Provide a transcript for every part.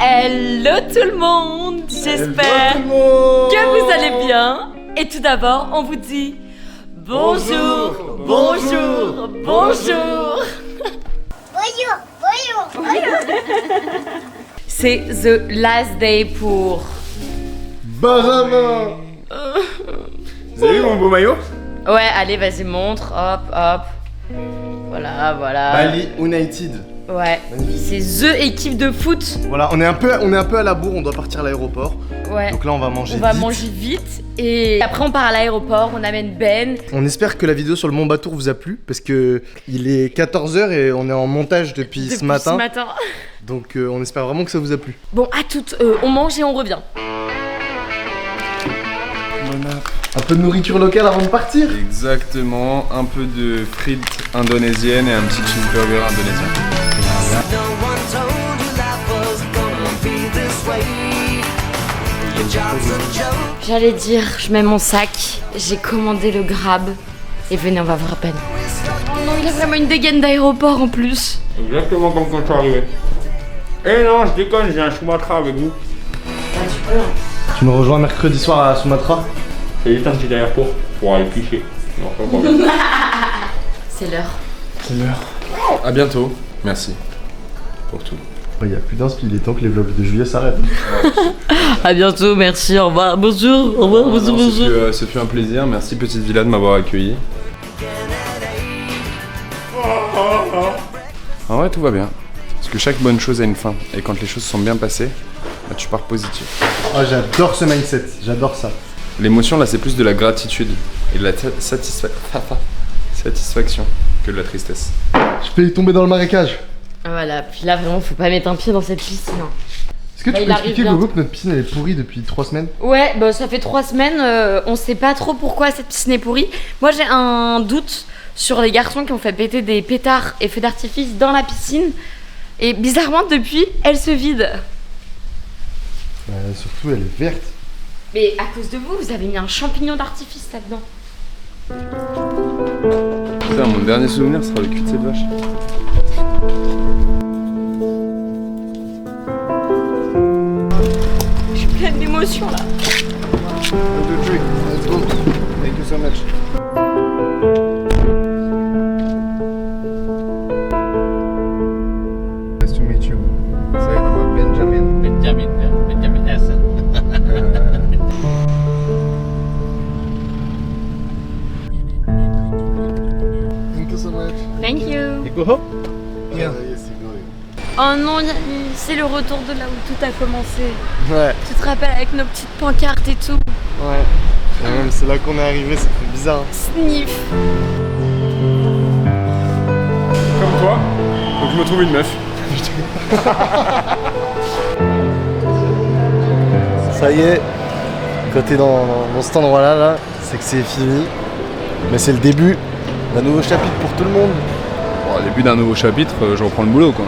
Hello tout le monde, j'espère que vous allez bien. Et tout d'abord, on vous dit bonjour, bonjour, bonjour. C'est the last day pour Benjamin. Vous avez vu mon beau maillot? Ouais, allez, vas-y, montre, hop, hop. Voilà, voilà. Bali United. Ouais, c'est the équipe de foot. Voilà, on est un peu à la bourre, on doit partir à l'aéroport. Ouais. Donc là on va manger vite. On va manger vite et après on part à l'aéroport, on amène Ben. On espère que la vidéo sur le Mont Batour vous a plu parce que il est 14h et on est en montage depuis ce matin. Donc on espère vraiment que ça vous a plu. Bon, à toutes, on mange et on revient. Un peu de nourriture locale avant de partir. Exactement, un peu de frites indonésiennes et un petit cheeseburger indonésien. J'allais dire, je mets mon sac, j'ai commandé le Grab et venez, on va voir Ben. Oh non, il a vraiment une dégaine d'aéroport en plus. Exactement comme quand je suis arrivé. Eh non, je déconne, j'ai un Sumatra avec vous. Tu nous rejoins mercredi soir à Sumatra. C'est juste un petit aéroport pour aller pisser. C'est l'heure. C'est l'heure. A bientôt, merci pour tout. Il n'y a plus d'inspi, il est temps que les vlogs de juillet s'arrêtent. À bientôt, merci, au revoir, bonjour, au revoir, bonjour, bonjour. Ce fut un plaisir, merci Petite Villa de m'avoir accueilli. En vrai, tout va bien. Parce que chaque bonne chose a une fin. Et quand les choses sont bien passées, bah, tu pars positif. Oh, j'adore ce mindset, j'adore ça. L'émotion là, c'est plus de la gratitude et de la satisfaction que de la tristesse. Je peux y tomber dans le marécage. Voilà, puis là vraiment, faut pas mettre un pied dans cette piscine. Est-ce que tu peux expliquer Gogo que notre piscine elle est pourrie depuis 3 semaines? Ouais, bah ça fait 3 semaines, on sait pas trop pourquoi cette piscine est pourrie. Moi j'ai un doute sur les garçons qui ont fait péter des pétards et feux d'artifice dans la piscine. Et bizarrement depuis, elle se vide. Surtout elle est verte. Mais à cause de vous, vous avez mis un champignon d'artifice là-dedans. Putain, mon dernier souvenir sera le cul de cette vache. Je suis pleine d'émotions là. Let's go. Thank you so much. Nice to meet you. Say hello, Benjamin. Benjamin Essen. Thank you so much. Thank you. You go home? Yeah. Yes, you go. Oh non, c'est le retour de là où tout a commencé. Ouais, Tu te rappelles avec nos petites pancartes et tout. ouais. Et même c'est là qu'on est arrivé, ça fait bizarre. Sniff. Comme toi, donc je me trouve une meuf. Ça y est, quand t'es dans cet endroit là, c'est que c'est fini. Mais c'est le début d'un nouveau chapitre pour tout le monde. Bon, au début d'un nouveau chapitre, je reprends le boulot quoi.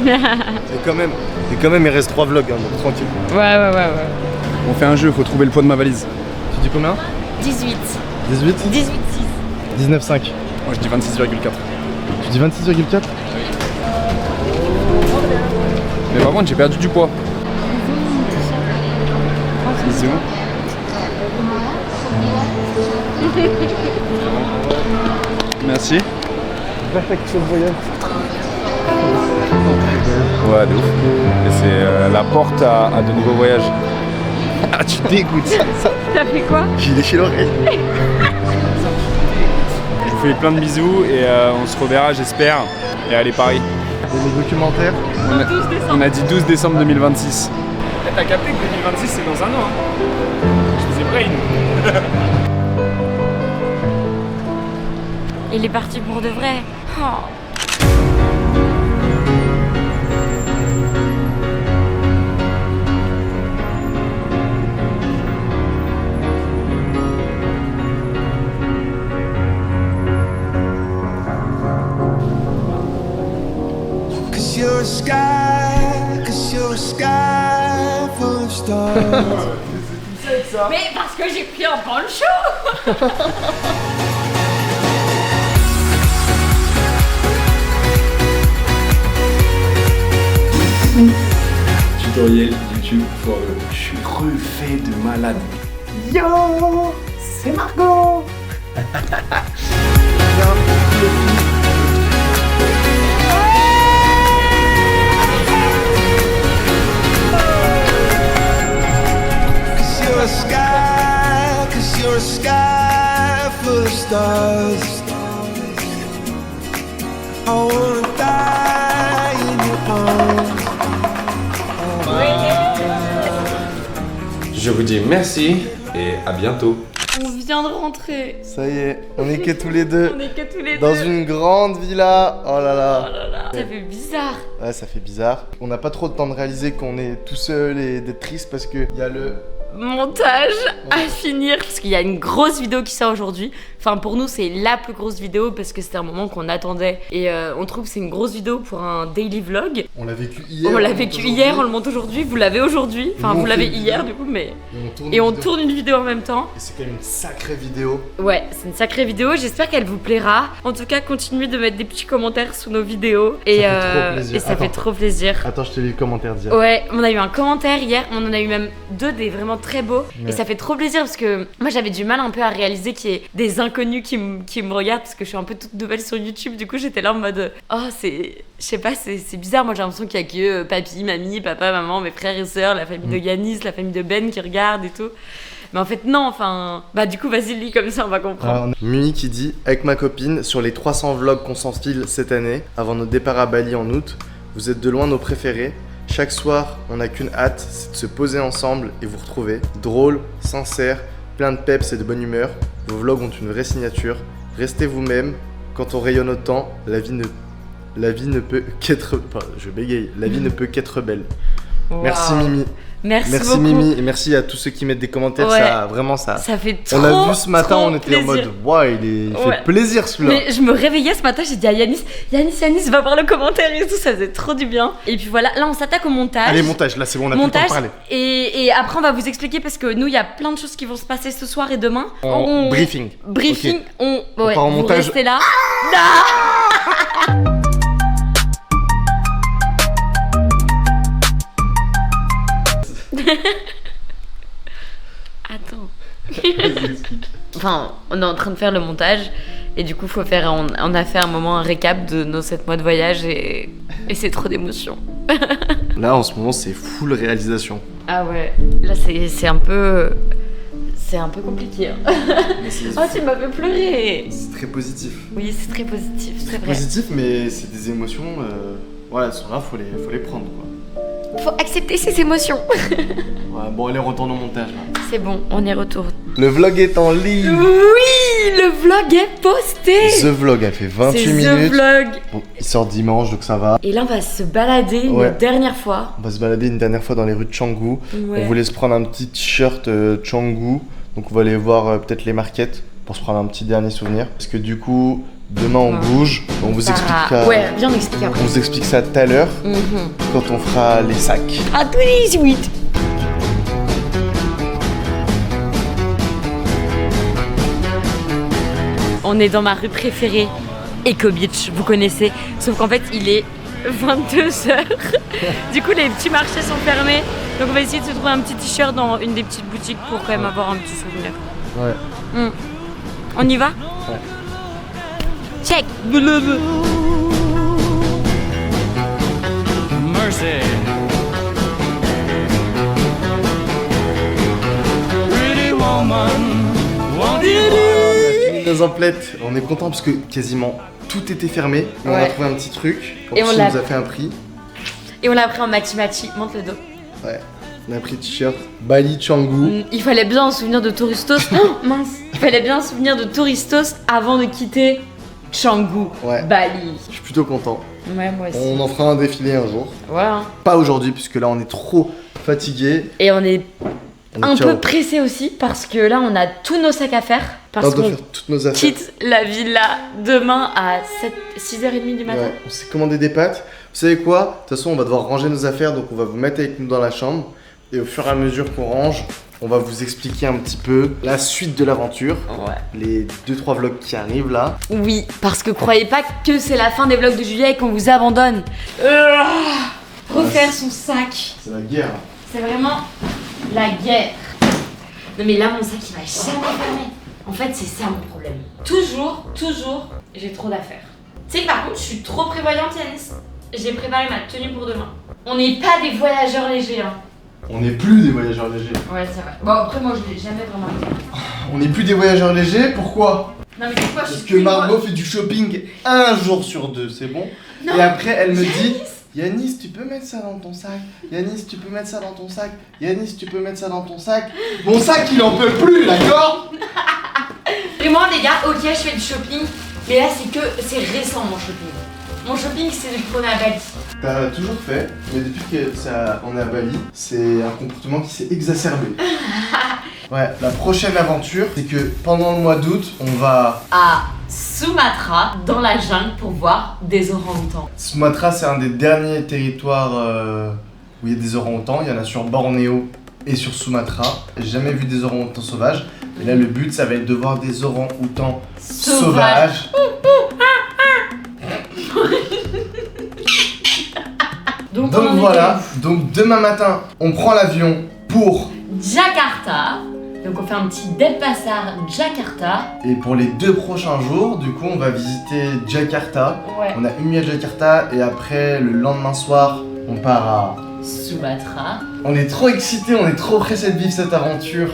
Et quand même, il reste 3 vlogs, hein, donc tranquille. Ouais. On fait un jeu, faut trouver le poids de ma valise. Tu dis combien? 18. 18? 18,6. 19,5. Moi je dis 26,4. Tu dis 26,4? Mais par contre j'ai perdu du poids. Bisous. Merci. Perfection voyage. Ouais, de ouf. Et c'est la porte à de nouveaux voyages. Ah, tu dégoûtes. T'as fait quoi? J'ai léché l'oreille. Je vous fais plein de bisous et on se reverra j'espère. Et allez Paris. Et les documentaires. On a dit 12 décembre 2026. T'as capté que 2026 c'est dans un an hein. Je faisais brain. Il est parti pour de vrai. Oh. You're a sky full of stars. Mais parce que j'ai pris un poncho. Tu tutoriel YouTube for je suis refait de malade. Yo, c'est Margot. Cause you're a sky full of stars. I wanna die in your arms. Je vous dis merci et à bientôt. On vient de rentrer. Ça y est, on est que tous les deux. On est que tous les Dans deux. une grande villa. Oh là là. Oh là là. Ça fait bizarre. Ouais, ça fait bizarre. On n'a pas trop de temps de réaliser qu'on est tout seul et d'être triste parce que il y a le Montage à finir parce qu'il y a une grosse vidéo qui sort aujourd'hui. Enfin pour nous c'est la plus grosse vidéo parce que c'était un moment qu'on attendait et on trouve que c'est une grosse vidéo pour un daily vlog. On l'a vécu hier. On l'a vécu hier, on le monte aujourd'hui, vous l'avez aujourd'hui. Enfin vous l'avez hier du coup mais... Et on tourne une vidéo en même temps. Et c'est quand même une sacrée vidéo. Ouais, c'est une sacrée vidéo, j'espère qu'elle vous plaira. En tout cas, continuez de mettre des petits commentaires sous nos vidéos. Et Ça fait trop plaisir. et ça fait trop plaisir. Attends, je te lis le commentaire d'hier. Ouais, on a eu un commentaire hier, on en a eu même 2 des vraiment très beaux. Ouais. Et ça fait trop plaisir parce que moi j'avais du mal un peu à réaliser qu'il y ait des inconnus qui me regardent parce que je suis un peu toute nouvelle sur YouTube. Du coup, j'étais là en mode oh, c'est. Je sais pas, c'est bizarre. Moi j'ai l'impression qu'il y a que papy, mamie, papa, maman, mes frères et sœurs, la famille de Yanis, la famille de Ben qui regardent et tout. Mais en fait, non, enfin. Bah, du coup, vas-y, lis comme ça, on va comprendre. Mimi qui dit avec ma copine, sur les 300 vlogs qu'on s'enfile cette année, avant notre départ à Bali en août, vous êtes de loin nos préférés. Chaque soir, on n'a qu'une hâte, c'est de se poser ensemble et vous retrouver. Drôle, sincère, plein de peps et de bonne humeur. Vos vlogs ont une vraie signature. Restez vous-même. Quand on rayonne autant, la vie ne peut qu'être. Enfin, je bégaye. La vie ne peut qu'être belle. Wow. Merci Mimi. Merci Merci beaucoup. Mimi et merci à tous ceux qui mettent des commentaires. Ouais. Ça, vraiment ça. Ça fait trop. On l'a vu ce matin, trop on était en plaisir. mode waouh, il Ouais. fait plaisir celui-là. Mais je me réveillais ce matin, j'ai dit à Yanis, va voir le commentaire et tout, ça faisait trop du bien. Et puis voilà, là on s'attaque au montage. Allez, montage, là c'est bon, on a plus le temps de Montage, parler. et après on va vous expliquer parce que nous il y a plein de choses qui vont se passer ce soir et demain. Briefing. Briefing, Ok. on part en vous montage. restez là. Attends. Enfin, on est en train de faire le montage et du coup on a fait un moment un récap de nos 7 mois de voyage et c'est trop d'émotions. Là en ce moment c'est full réalisation. Ah ouais, là c'est un peu compliqué. Hein. Oh, tu m'as fait pleurer. C'est très positif. Oui, c'est très positif, c'est vrai. Positif, mais c'est des émotions, voilà, elles sont là, faut les prendre quoi. Faut accepter ses émotions. Ouais, bon, allez, on retourne au montage là. C'est bon, on y retourne. Le vlog est en ligne. Oui, le vlog est posté. The vlog a fait 28 C'est minutes. The vlog. Bon, il sort dimanche donc ça va. Et là, on va se balader Ouais. une dernière fois. On va se balader une dernière fois dans les rues de Canggu. Ouais. On voulait se prendre un petit t-shirt Canggu. Donc on va aller voir peut-être les markets pour se prendre un petit dernier souvenir. Parce que du coup, demain on bouge. On vous explique ça. Ouais, viens on explique après. On vous explique ça tout à l'heure quand on fera les sacs. À tous les 18. On est dans ma rue préférée, Eco Beach, vous connaissez. Sauf qu'en fait, il est 22h. Du coup, les petits marchés sont fermés. Donc, on va essayer de se trouver un petit t-shirt dans une des petites boutiques pour quand même avoir un petit souvenir. Ouais. On y va? Ouais. Check. Mercy. Pretty woman, won't you Nos emplettes, on est content parce que quasiment tout était fermé. Mais on a Ouais. trouvé un petit truc. En Et plus, on il l'a- nous a fait un prix. Et on l'a pris en matchi-matchi. Monte le dos. Ouais. On a pris le t-shirt Bali Canggu. Il fallait bien un souvenir de Touristos. Oh, mince. Il fallait bien un souvenir de Touristos avant de quitter Canggu, Ouais. Bali. Je suis plutôt content. Ouais, moi aussi. On en fera un défilé un jour. Ouais. Hein. Pas aujourd'hui puisque là on est trop fatigué. Et on est On est un ciao. peu pressé aussi parce que là on a tous nos sacs à faire. Parce On doit qu'on faire toutes nos affaires. quitte la villa demain à 6h30 du matin. Ouais, on s'est commandé des pâtes. Vous savez quoi? De toute façon, on va devoir ranger nos affaires, donc on va vous mettre avec nous dans la chambre. Et au fur et à mesure qu'on range, on va vous expliquer un petit peu la suite de l'aventure. Ouais. Les 2-3 vlogs qui arrivent là. Oui, parce que croyez pas que c'est la fin des vlogs de juillet et qu'on vous abandonne. refaire son sac. C'est la guerre. C'est vraiment la guerre. Non mais là mon sac il va jamais fermer. En fait c'est ça mon problème. Toujours, j'ai trop d'affaires. Tu sais que par contre je suis trop prévoyante Yanis. J'ai préparé ma tenue pour demain. On n'est pas des voyageurs légers hein. On n'est plus des voyageurs légers. Ouais c'est vrai. Bon après moi je l'ai jamais vraiment été. On n'est plus des voyageurs légers, pourquoi? Non mais pourquoi je Parce suis que plus Margot fait du shopping un jour sur deux, c'est bon? Non, Et après elle me dit Yanis, tu peux mettre ça dans ton sac. Yanis, tu peux mettre ça dans ton sac. Yanis, tu peux mettre ça dans ton sac. Mon sac, il en peut plus, d'accord? Vraiment les gars, ok je fais du shopping. Mais là c'est récent mon shopping. Mon shopping c'est depuis qu'on est à Bali. T'as toujours fait, mais depuis qu'on est à Bali, c'est un comportement qui s'est exacerbé. Ouais, la prochaine aventure, c'est que pendant le mois d'août, on va... À Sumatra, dans la jungle, pour voir des orang-outans. Sumatra, c'est un des derniers territoires où il y a des orang-outans. Il y en a sur Bornéo et sur Sumatra. J'ai jamais vu des orang-outans sauvages. Et là, le but, ça va être de voir des orang-outans sauvages. Donc voilà, donc demain matin, on prend l'avion pour Jakarta. Donc on fait un petit dépassage Jakarta. Et pour les 2 prochains jours, du coup, on va visiter Jakarta. Ouais. On a une nuit à Jakarta et après, le lendemain soir, on part à Sumatra. On est trop excités, on est trop pressés de vivre cette aventure.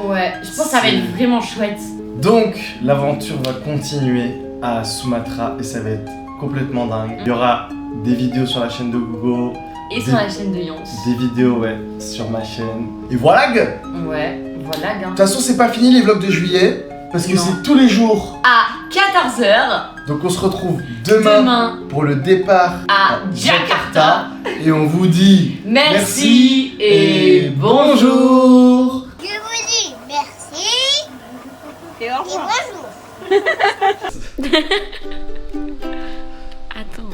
Ouais, je pense que ça va être vraiment chouette. Donc, l'aventure va continuer à Sumatra et ça va être complètement dingue. Il y aura des vidéos sur la chaîne de Google. Et sur la chaîne de Yons. Des vidéos, ouais, sur ma chaîne. Et voilà, gars. Ouais, voilà, gars. De toute façon, c'est pas fini les vlogs de juillet, parce que Non. c'est tous les jours. À 14h. Donc on se retrouve demain pour le départ à Jakarta. Et on vous dit Merci et bonjour. Je vous dis merci et bonjour. Attends.